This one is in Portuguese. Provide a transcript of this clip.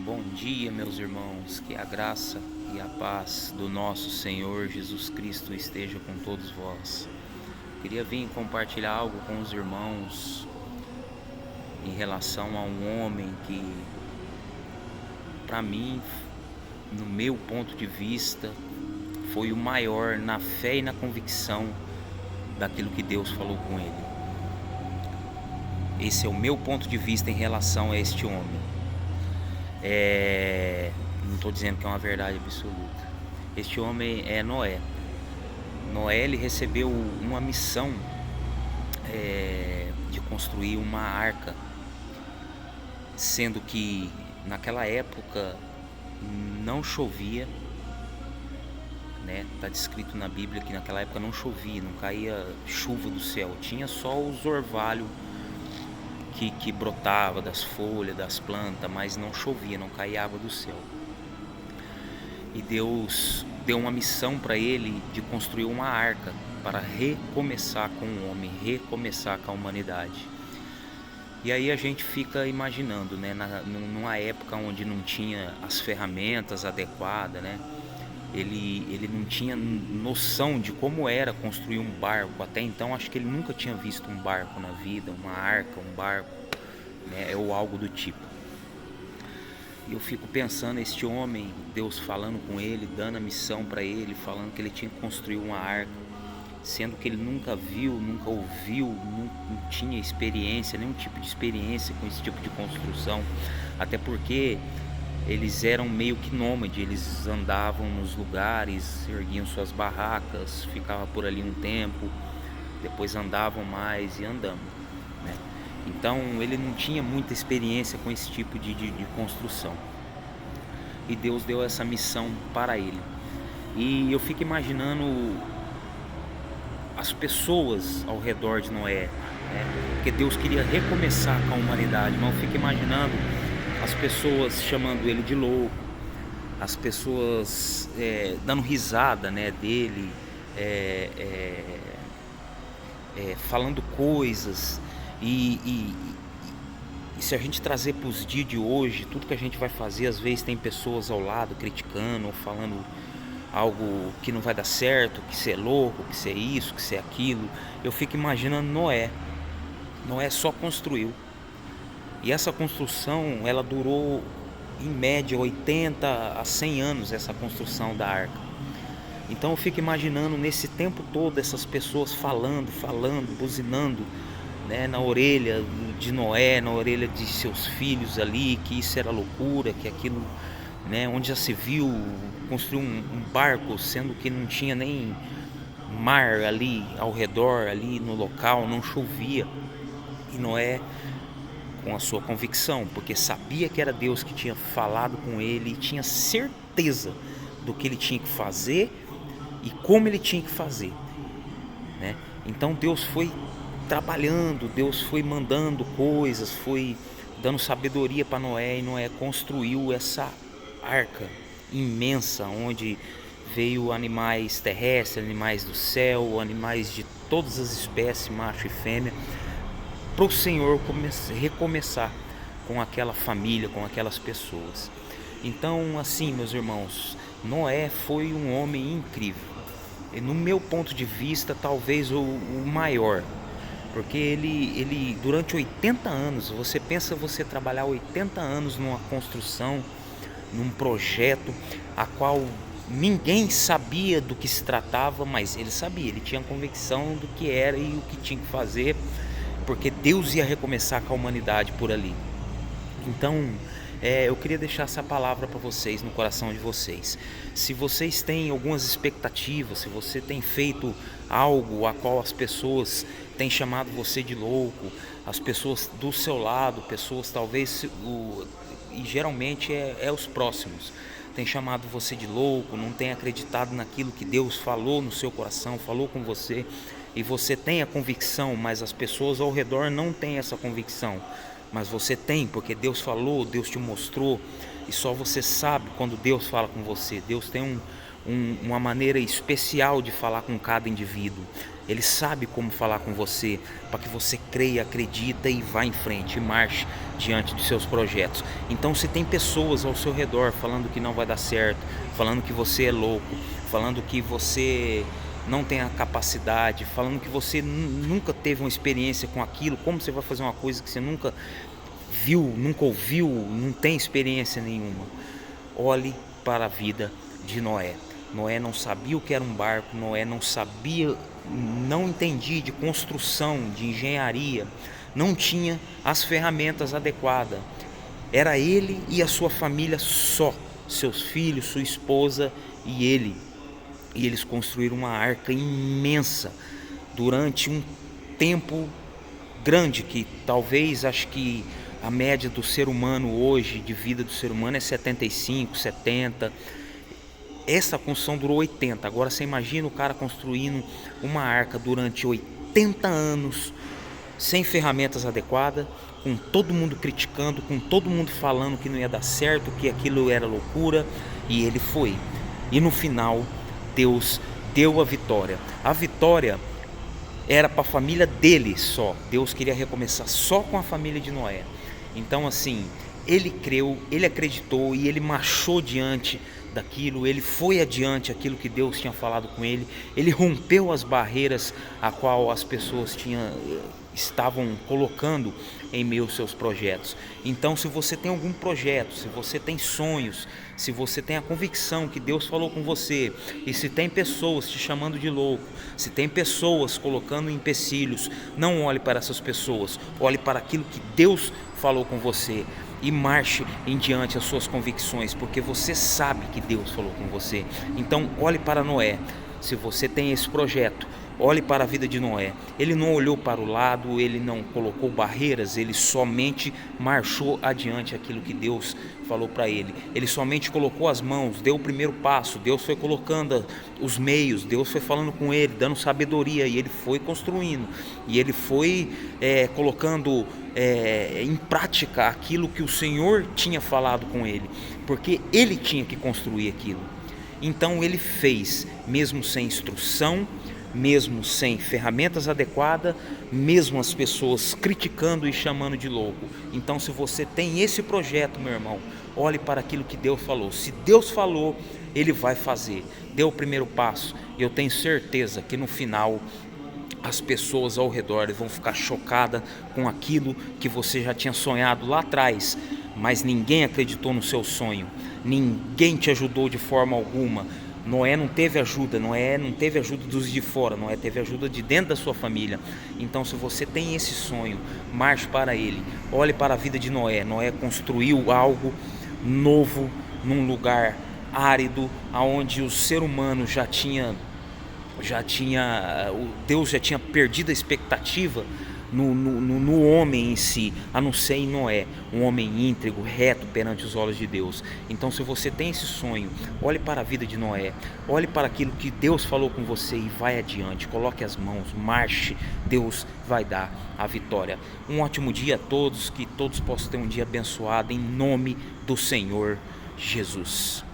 Bom dia, meus irmãos, que a graça e a paz do nosso Senhor Jesus Cristo esteja com todos vós. Queria vir compartilhar algo com os irmãos em relação a um homem que, para mim, no meu ponto de vista, foi o maior na fé e na convicção daquilo que Deus falou com ele. Esse é o meu ponto de vista em relação a este homem. Não estou dizendo que é uma verdade absoluta. Este homem é Noé. Noé, ele recebeu uma missão de construir uma arca, sendo que naquela época não chovia, né? Está descrito na Bíblia que naquela época não chovia, não caía chuva do céu, tinha só os orvalhos que brotava das folhas, das plantas, mas não chovia, não caía água do céu. E Deus deu uma missão para ele de construir uma arca para recomeçar com o homem, recomeçar com a humanidade. E aí a gente fica imaginando, né, numa época onde não tinha as ferramentas adequadas, né? Ele não tinha noção de como era construir um barco. Até então acho que ele nunca tinha visto um barco na vida, uma arca, um barco, né, ou algo do tipo. E eu fico pensando, este homem, Deus falando com ele, dando a missão para ele, falando que ele tinha que construir uma arca, sendo que ele nunca viu, nunca ouviu, não tinha experiência, nenhum tipo de experiência com esse tipo de construção. Até porque eles eram meio que nômades, eles andavam nos lugares, erguiam suas barracas, ficavam por ali um tempo, depois andavam mais e andando, né? Então ele não tinha muita experiência com esse tipo de construção. E Deus deu essa missão para ele. E eu fico imaginando as pessoas ao redor de Noé, né? Porque Deus queria recomeçar com a humanidade, mas eu fico imaginando as pessoas chamando ele de louco, as pessoas dando risada, né, dele, falando coisas. E se a gente trazer para os dias de hoje, tudo que a gente vai fazer, às vezes tem pessoas ao lado criticando ou falando algo que não vai dar certo, que você é louco, que você é isso, que você é aquilo. Eu fico imaginando Noé. Noé só construiu. E essa construção, ela durou em média 80 a 100 anos, essa construção da arca. Então eu fico imaginando nesse tempo todo essas pessoas falando, buzinando, né, na orelha de Noé, na orelha de seus filhos ali, que isso era loucura, que aquilo, né, onde já se viu construir um barco, sendo que não tinha nem mar ali ao redor, ali no local, não chovia. E Noé, com a sua convicção, porque sabia que era Deus que tinha falado com ele e tinha certeza do que ele tinha que fazer e como ele tinha que fazer, né? Então Deus foi trabalhando, Deus foi mandando coisas, foi dando sabedoria para Noé, e Noé construiu essa arca imensa, onde veio animais terrestres, animais do céu, animais de todas as espécies, macho e fêmea, para o Senhor recomeçar com aquela família, com aquelas pessoas. Então, assim, meus irmãos, Noé foi um homem incrível. E no meu ponto de vista, talvez o maior. Porque ele durante 80 anos, você pensa você trabalhar 80 anos numa construção, num projeto, a qual ninguém sabia do que se tratava, mas ele sabia, ele tinha convicção do que era e o que tinha que fazer, porque Deus ia recomeçar com a humanidade por ali. Então, eu queria deixar essa palavra para vocês, no coração de vocês. Se vocês têm algumas expectativas, se você tem feito algo a qual as pessoas têm chamado você de louco, as pessoas do seu lado, pessoas talvez, e geralmente é os próximos, tem chamado você de louco, não tem acreditado naquilo que Deus falou no seu coração, falou com você, e você tem a convicção, mas as pessoas ao redor não têm essa convicção. Mas você tem, porque Deus falou, Deus te mostrou, e só você sabe quando Deus fala com você. Deus tem uma maneira especial de falar com cada indivíduo. Ele sabe como falar com você, para que você creia, acredita e vá em frente, e marche diante dos seus projetos. Então, se tem pessoas ao seu redor falando que não vai dar certo, falando que você é louco, falando que você não tem a capacidade, falando que você nunca teve uma experiência com aquilo, como você vai fazer uma coisa que você nunca viu, nunca ouviu, não tem experiência nenhuma. Olhe para a vida de Noé. Noé não sabia o que era um barco, Noé não sabia, não entendia de construção, de engenharia, não tinha as ferramentas adequadas. Era ele e a sua família só, seus filhos, sua esposa e ele. E eles construíram uma arca imensa durante um tempo grande, que talvez, acho que a média do ser humano hoje, de vida do ser humano, é 75, 70. Essa construção durou 80. Agora você imagina o cara construindo uma arca durante 80 anos, sem ferramentas adequadas, com todo mundo criticando, com todo mundo falando que não ia dar certo, que aquilo era loucura, e ele foi. E no final, Deus deu a vitória. A vitória era para a família dele só. Deus queria recomeçar só com a família de Noé. Então, assim, ele creu, ele acreditou e ele marchou diante daquilo, ele foi adiante aquilo que Deus tinha falado com ele, ele rompeu as barreiras a qual as pessoas estavam colocando em meio aos seus projetos. Então, se você tem algum projeto, se você tem sonhos, se você tem a convicção que Deus falou com você, e se tem pessoas te chamando de louco, se tem pessoas colocando empecilhos, não olhe para essas pessoas, olhe para aquilo que Deus falou com você e marche em diante as suas convicções, porque você sabe que Deus falou com você. Então olhe para Noé. Se você tem esse projeto, olhe para a vida de Noé. Ele não olhou para o lado, ele não colocou barreiras, ele somente marchou adiante aquilo que Deus falou para ele. Ele somente colocou as mãos, deu o primeiro passo, Deus foi colocando os meios, Deus foi falando com ele, dando sabedoria, e ele foi construindo, e ele foi colocando em prática aquilo que o Senhor tinha falado com ele, porque ele tinha que construir aquilo. Então ele fez, mesmo sem instrução, mesmo sem ferramentas adequadas, mesmo as pessoas criticando e chamando de louco. Então, se você tem esse projeto, meu irmão, olhe para aquilo que Deus falou. Se Deus falou, Ele vai fazer. Dê o primeiro passo, e eu tenho certeza que no final as pessoas ao redor vão ficar chocadas com aquilo que você já tinha sonhado lá atrás, mas ninguém acreditou no seu sonho, ninguém te ajudou de forma alguma. Noé não teve ajuda, Noé não teve ajuda dos de fora, Noé teve ajuda de dentro da sua família. Então, se você tem esse sonho, marche para ele. Olhe para a vida de Noé. Noé construiu algo novo num lugar árido, aonde o ser humano Deus já tinha perdido a expectativa no homem em si, a não ser em Noé, um homem íntegro, reto perante os olhos de Deus. Então, se você tem esse sonho, olhe para a vida de Noé, olhe para aquilo que Deus falou com você e vai adiante, coloque as mãos, marche, Deus vai dar a vitória. Um ótimo dia a todos, que todos possam ter um dia abençoado em nome do Senhor Jesus.